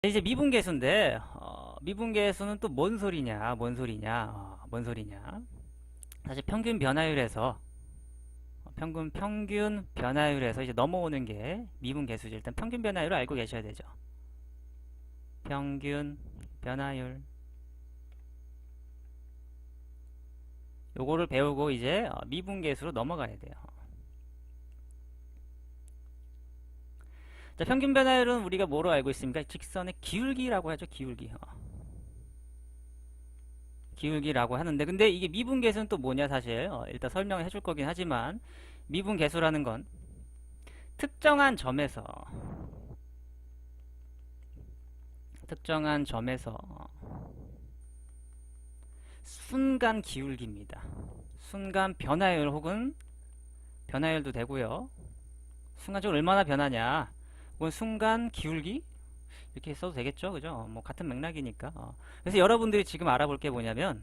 이제 미분계수인데 미분계수는 또 뭔 소리냐 뭔 소리냐 뭔 소리냐. 사실 평균 변화율에서 평균 변화율에서 이제 넘어오는 게 미분계수죠. 일단 평균 변화율을 알고 계셔야 되죠. 평균 변화율 요거를 배우고 이제 미분계수로 넘어가야 돼요. 자, 평균 변화율은 우리가 뭐로 알고 있습니까? 직선의 기울기라고 하죠. 기울기. 기울기라고 하는데, 근데 이게 미분계수는 또 뭐냐 사실 일단 설명을 해줄 거긴 하지만, 미분계수라는 건 특정한 점에서 순간 기울기입니다. 순간 변화율 혹은 변화율도 되고요. 순간적으로 얼마나 변하냐 혹은 순간 기울기 이렇게 써도 되겠죠. 그죠? 뭐 같은 맥락이니까. 그래서 여러분들이 지금 알아볼 게 뭐냐면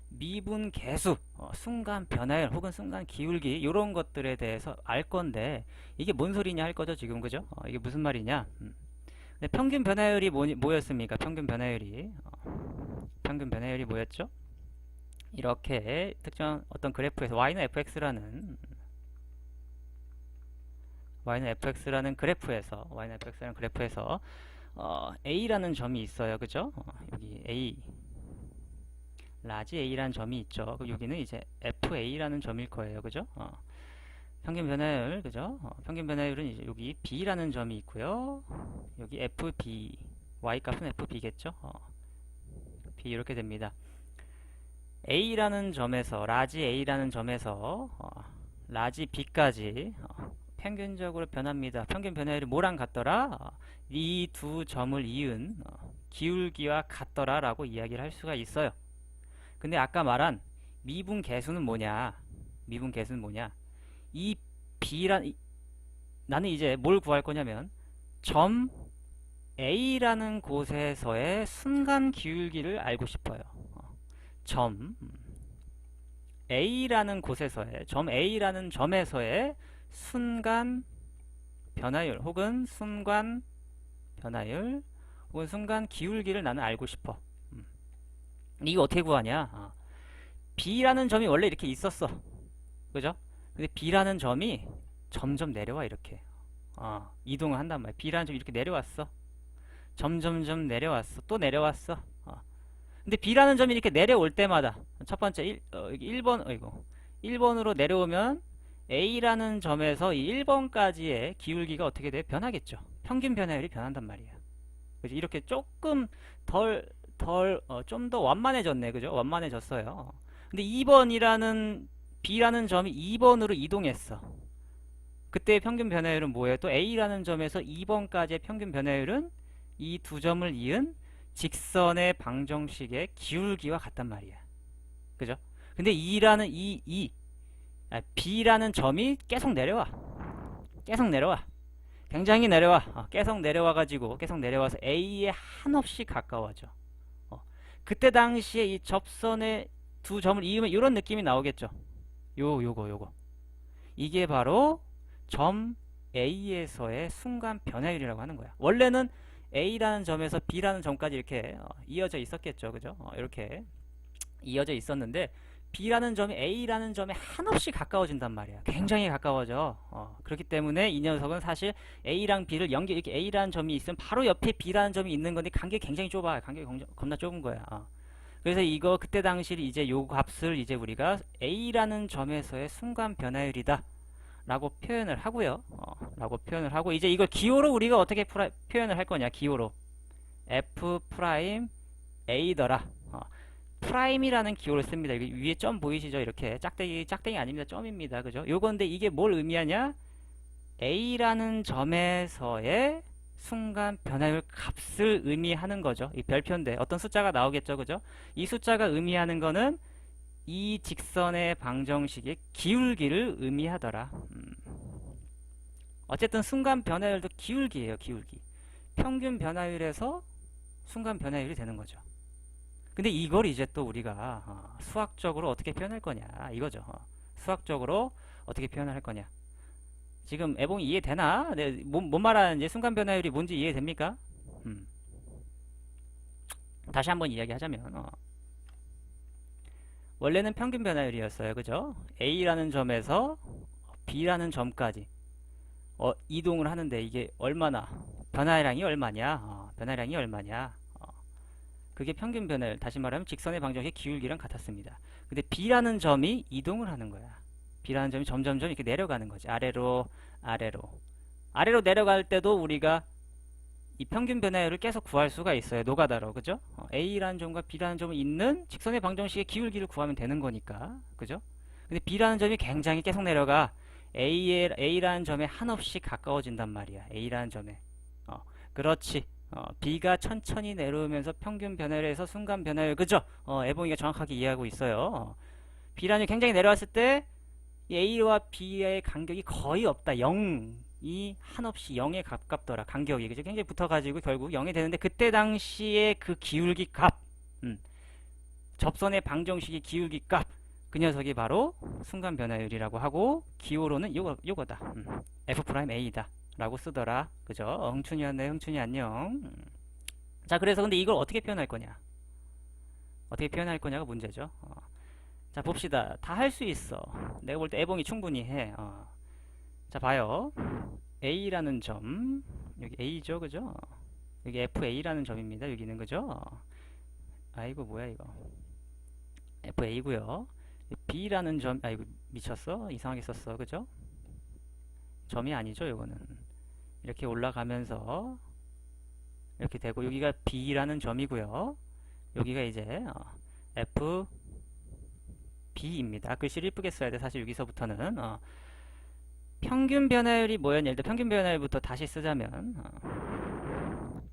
미분 계수, 순간 변화율 혹은 순간 기울기 이런 것들에 대해서 알 건데, 이게 뭔 소리냐 할 거죠 지금. 그죠? 이게 무슨 말이냐. 근데 평균 변화율이 뭐였습니까? 평균 변화율이 뭐였죠? 이렇게 특정 어떤 그래프에서 y는 fx라는 그래프에서 a라는 점이 있어요. 그죠? 여기 a 라지 a라는 점이 있죠. 그럼 여기는 이제 fa라는 점일 거예요. 그죠? 평균 변화율, 그죠? 평균 변화율은 이제 여기 b라는 점이 있고요. 여기 fb, y 값은 fb겠죠? b 이렇게 됩니다. 라지 a라는 점에서 라지 b까지 평균적으로 변합니다. 평균 변화율이 뭐랑 같더라? 이 두 점을 이은 기울기와 같더라 라고 이야기를 할 수가 있어요. 근데 아까 말한 미분 계수는 뭐냐? 이 나는 이제 뭘 구할 거냐면 점 A라는 곳에서의 순간 기울기를 알고 싶어요. 점 A라는 점에서의 순간 변화율 혹은 순간 기울기를 나는 알고 싶어. 이거 어떻게 구하냐? B라는 점이 원래 이렇게 있었어. 그죠? 근데 B라는 점이 점점 내려와 이렇게. 이동을 한단 말이야. B라는 점이 이렇게 내려왔어. 점점점 내려왔어. 또 내려왔어. 근데 B라는 점이 이렇게 내려올 때마다 첫 번째 1번으로 내려오면 A라는 점에서 이 1번까지의 기울기가 어떻게 돼? 변하겠죠. 평균 변화율이 변한단 말이야. 그죠? 이렇게 조금 좀 더 완만해졌네. 그죠? 완만해졌어요. 근데 B라는 점이 2번으로 이동했어. 그때 평균 변화율은 뭐예요? 또 A라는 점에서 2번까지의 평균 변화율은 이 두 점을 이은 직선의 방정식의 기울기와 같단 말이야. 그죠? 근데 B라는 점이 계속 내려와. 굉장히 내려와. 계속 내려와서 A에 한없이 가까워져. 그때 당시에 이 접선의 두 점을 이으면 이런 느낌이 나오겠죠. 요거. 이게 바로 점 A에서의 순간 변화율이라고 하는 거야. 원래는 A라는 점에서 B라는 점까지 이렇게 이어져 있었겠죠. 그죠? 이렇게 이어져 있었는데 B라는 점이 A라는 점에 한없이 가까워진단 말이야. 굉장히 가까워져. 그렇기 때문에 이 녀석은 사실 A랑 B를 이렇게 A라는 점이 있으면 바로 옆에 B라는 점이 있는 건데 간격이 굉장히 좁아. 간격이 겁나 좁은 거야. 그래서 그때 당시 이제 요 값을 이제 우리가 A라는 점에서의 순간 변화율이다 라고 표현을 하고요. 이제 이걸 기호로 우리가 어떻게 표현을 할 거냐. 기호로 F 프라임 A더라. 프라임이라는 기호를 씁니다. 여기 위에 점 보이시죠? 이렇게 짝대기 아닙니다. 점입니다. 그죠? 요건데 이게 뭘 의미하냐? A라는 점에서의 순간 변화율 값을 의미하는 거죠. 이 별표인데 어떤 숫자가 나오겠죠. 그죠? 이 숫자가 의미하는 거는 이 직선의 방정식의 기울기를 의미하더라. 어쨌든 순간 변화율도 기울기예요. 기울기. 평균 변화율에서 순간 변화율이 되는 거죠. 근데 이걸 이제 또 우리가 수학적으로 어떻게 표현할 거냐 이거죠. 수학적으로 어떻게 표현을 할 거냐. 지금 애봉이 이해되나? 뭔 말하는지, 순간 변화율이 뭔지 이해됩니까? 다시 한번 이야기하자면 원래는 평균 변화율이었어요. 그죠? A라는 점에서 B라는 점까지 이동을 하는데 이게 얼마나 변화량이 얼마냐? 변화량이 얼마냐? 그게 평균 변화율. 다시 말하면 직선의 방정식 기울기랑 같았습니다. 근데 B라는 점이 이동을 하는 거야. B라는 점이 점점점 이렇게 내려가는 거지. 아래로 아래로 아래로 내려갈 때도 우리가 이 평균 변화율을 계속 구할 수가 있어요. 노가다로. 그죠? A라는 점과 B라는 점을 있는 직선의 방정식의 기울기를 구하면 되는 거니까. 그죠? 근데 B라는 점이 굉장히 계속 내려가 A라는 점에 한없이 가까워진단 말이야. A라는 점에. 그렇지. B가 천천히 내려오면서 평균 변화율에서 순간 변화율. 그죠? 애봉이가 정확하게 이해하고 있어요. B라는 점이 굉장히 내려왔을 때 A와 B의 간격이 거의 없다. 0이 한없이 0에 가깝더라. 간격이. 그죠? 굉장히 붙어가지고 결국 0이 되는데 그때 당시에 그 기울기 값. 접선의 방정식의 기울기 값. 그 녀석이 바로 순간 변화율이라고 하고 기호로는 요거다. F'A다 라고 쓰더라. 그죠? 흥춘이었네. 흥춘이 안녕. 자, 그래서 근데 이걸 어떻게 표현할 거냐? 어떻게 표현할 거냐가 문제죠. 자, 봅시다. 다 할 수 있어. 내가 볼 때 애봉이 충분히 해. 자, 봐요. A라는 점, 여기 A죠, 그죠? 여기 FA라는 점입니다. 여기는 그죠? 아이고 뭐야 이거. FA고요. B라는 점, 아이고 미쳤어? 이상하게 썼어, 그죠? 점이 아니죠, 요거는. 이렇게 올라가면서 이렇게 되고 여기가 B라는 점이고요. 여기가 이제 F B입니다. 글씨를 이쁘게 써야 돼. 사실 여기서부터는 평균 변화율이 뭐였냐? 일단 평균 변화율부터 다시 쓰자면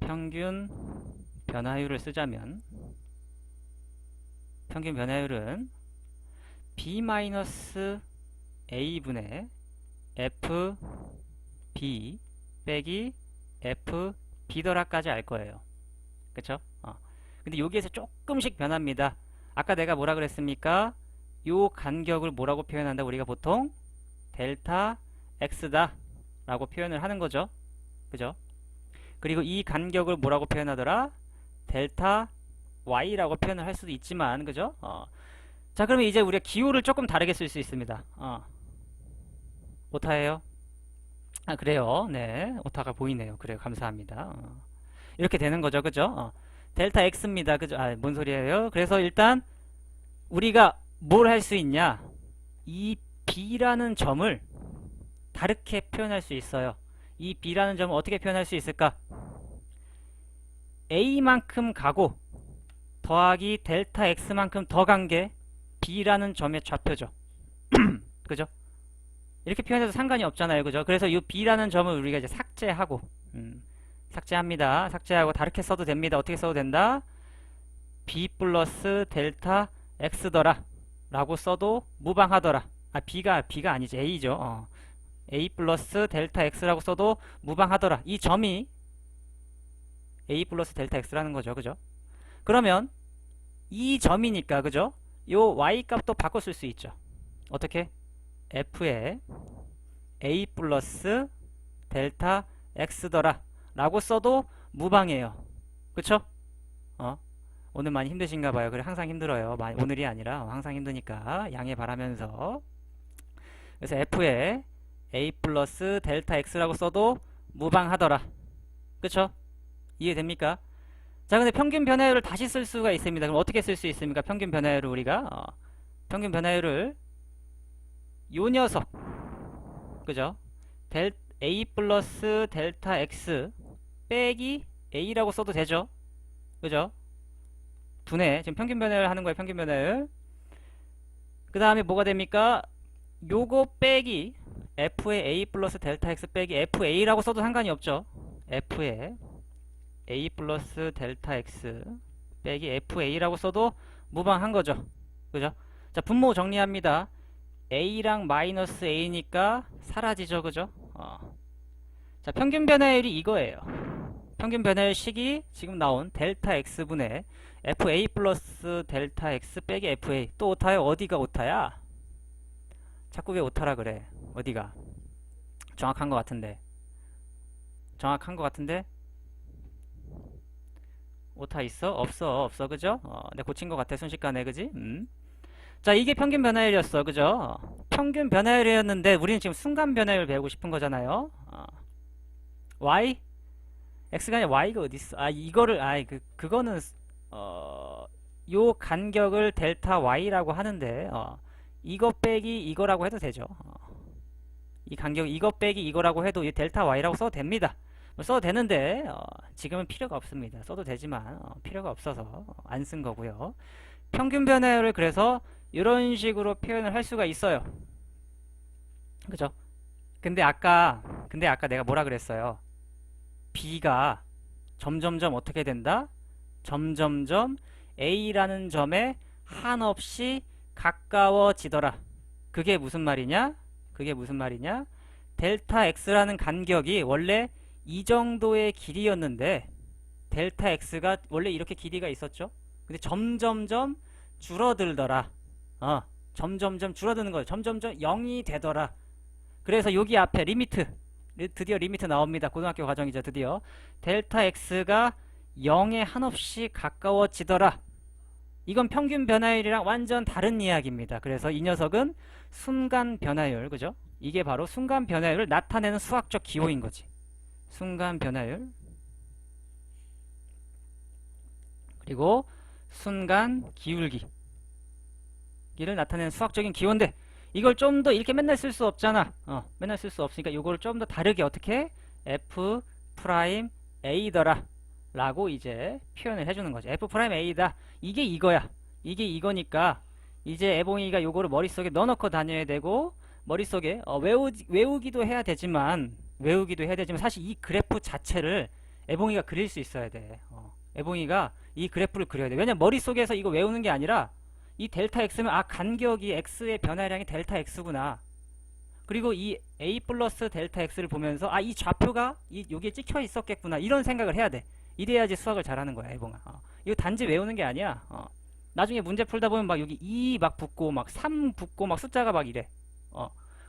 평균 변화율을 쓰자면 평균 변화율은 B-A분의 F B 빼기 F B더라까지 알 거예요. 그쵸? 근데 여기에서 조금씩 변합니다. 아까 내가 뭐라 그랬습니까? 요 간격을 뭐라고 표현한다? 우리가 보통 델타 X다 라고 표현을 하는 거죠. 그죠? 그리고 이 간격을 뭐라고 표현하더라? 델타 Y라고 표현을 할 수도 있지만, 그죠? 자, 그러면 이제 우리가 기호를 조금 다르게 쓸 수 있습니다. 오타예요? 아, 그래요. 네. 오타가 보이네요. 그래요. 감사합니다. 이렇게 되는 거죠. 그죠? 델타 X입니다. 그죠? 뭔 소리예요? 그래서 일단 우리가 뭘 할 수 있냐? 이 B라는 점을 다르게 표현할 수 있어요. 이 B라는 점을 어떻게 표현할 수 있을까? A만큼 가고 더하기 델타 X만큼 더 간 게 B라는 점의 좌표죠. 그죠? 이렇게 표현해도 상관이 없잖아요. 그죠? 그래서 이 B라는 점을 우리가 이제 삭제하고 삭제합니다. 삭제하고 다르게 써도 됩니다. 어떻게 써도 된다? B 플러스 델타 X더라 라고 써도 무방하더라. B가 아니지. A죠. A 플러스 델타 X라고 써도 무방하더라. 이 점이 A 플러스 델타 X라는 거죠. 그죠? 그러면 이 점이니까 그죠? 요 Y 값도 바꿔 쓸 수 있죠. 어떻게? F에 A 플러스 델타 X더라 라고 써도 무방해요. 그쵸? 오늘 많이 힘드신가 봐요. 그래, 항상 힘들어요. 오늘이 아니라 항상 힘드니까 양해 바라면서. 그래서 F에 A 플러스 델타 X라고 써도 무방하더라. 그쵸? 이해됩니까? 자, 근데 평균 변화율을 다시 쓸 수가 있습니다. 그럼 어떻게 쓸 수 있습니까? 평균 변화율을 우리가 평균 변화율을 요 녀석, 그죠? A 플러스 델타 X 빼기 A라고 써도 되죠? 그죠? 분해, 지금 평균 변화율 하는 거예요. 평균 변화율. 그 다음에 뭐가 됩니까? 요거 빼기 F의 A 플러스 델타 X 빼기 FA라고 써도 상관이 없죠. F의 A 플러스 델타 X 빼기 FA라고 써도 무방한 거죠. 그죠? 자, 분모 정리합니다. A랑 마이너스 A니까 사라지죠. 그죠? 자, 평균 변화율이 이거예요. 평균 변화율 식이 지금 나온 델타 X분의 FA 플러스 델타 X 빼기 FA. 또 오타야? 어디가 오타야? 자꾸 왜 오타라 그래? 어디가? 정확한 것 같은데. 정확한 것 같은데? 오타 있어? 없어, 없어, 그죠? 내가 고친 것 같아, 순식간에, 그지? 자, 이게 평균 변화율이었어, 그죠? 평균 변화율이었는데, 우리는 지금 순간 변화율 배우고 싶은 거잖아요. y? x가 아니라 y가 어디 있어? 아, 이거를, 그거는, 어, 요 간격을 델타 y라고 하는데, 이거 빼기 이거라고 해도 되죠. 이 간격, 이거 빼기 이거라고 해도 이 델타 y라고 써도 됩니다. 뭐 써도 되는데, 지금은 필요가 없습니다. 써도 되지만, 필요가 없어서 안 쓴 거고요. 평균 변화율을 그래서 이런 식으로 표현을 할 수가 있어요. 그죠? 근데 아까 내가 뭐라 그랬어요? B가 점점점 어떻게 된다? 점점점 A라는 점에 한없이 가까워지더라. 그게 무슨 말이냐? 그게 무슨 말이냐? 델타 X라는 간격이 원래 이 정도의 길이였는데 델타 X가 원래 이렇게 길이가 있었죠? 근데 점점점 줄어들더라. 점점점 줄어드는 거예요. 점점점 0이 되더라. 그래서 여기 앞에 리미트, 드디어 리미트 나옵니다. 고등학교 과정이죠. 드디어 델타 X가 0에 한없이 가까워지더라. 이건 평균 변화율이랑 완전 다른 이야기입니다. 그래서 이 녀석은 순간 변화율, 그죠? 이게 바로 순간 변화율을 나타내는 수학적 기호인 거지. 순간 변화율 그리고 순간 기울기 이를 나타내는 수학적인 기호인데 이걸 좀 더 이렇게 맨날 쓸 수 없잖아. 맨날 쓸 수 없으니까 이거를 좀 더 다르게 어떻게 f 프라임 a더라 라고 이제 표현을 해주는 거죠. f 프라임 a다. 이게 이거야. 이게 이거니까 이제 애봉이가 요거를 머릿속에 넣어놓고 다녀야 되고 머릿속에 외우기도 해야 되지만 사실 이 그래프 자체를 애봉이가 그릴 수 있어야 돼. 애봉이가 이 그래프를 그려야 돼. 왜냐면 머릿속에서 이거 외우는 게 아니라 이 델타 x면 간격이 x의 변화량이 델타 x구나. 그리고 이 a 플러스 델타 x를 보면서 이 좌표가 여기에 찍혀 있었겠구나. 이런 생각을 해야 돼. 이래야지 수학을 잘하는 거야, 애봉아. 이거 단지 외우는 게 아니야. 나중에 문제 풀다 보면 막 여기 2 막 붙고 막 3 붙고 막 숫자가 막 이래.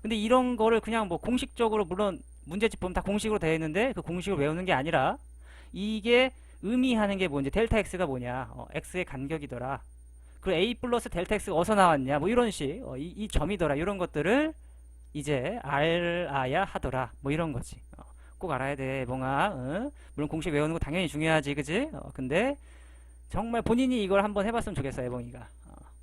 근데 이런 거를 그냥 뭐 공식적으로 물론 문제집 보면 다 공식으로 되어 있는데 그 공식을 외우는 게 아니라 이게 의미하는 게 뭔지 델타 x가 뭐냐. x의 간격이더라. 그리고 a 플러스 델타 x가 어디서 나왔냐 뭐 이런 식 이 점이더라 이런 것들을 이제 알아야 하더라 뭐 이런 거지. 꼭 알아야 돼 몽아. 물론 공식 외우는 거 당연히 중요하지 그지. 근데 정말 본인이 이걸 한번 해봤으면 좋겠어 애봉이가.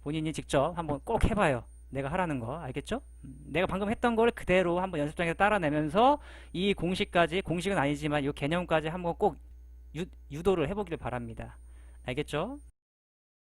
본인이 직접 한번 꼭 해봐요. 내가 하라는 거 알겠죠? 내가 방금 했던 걸 그대로 한번 연습장에서 따라내면서 이 공식까지 공식은 아니지만 이 개념까지 한번 꼭 유도를 해보기를 바랍니다. 알겠죠?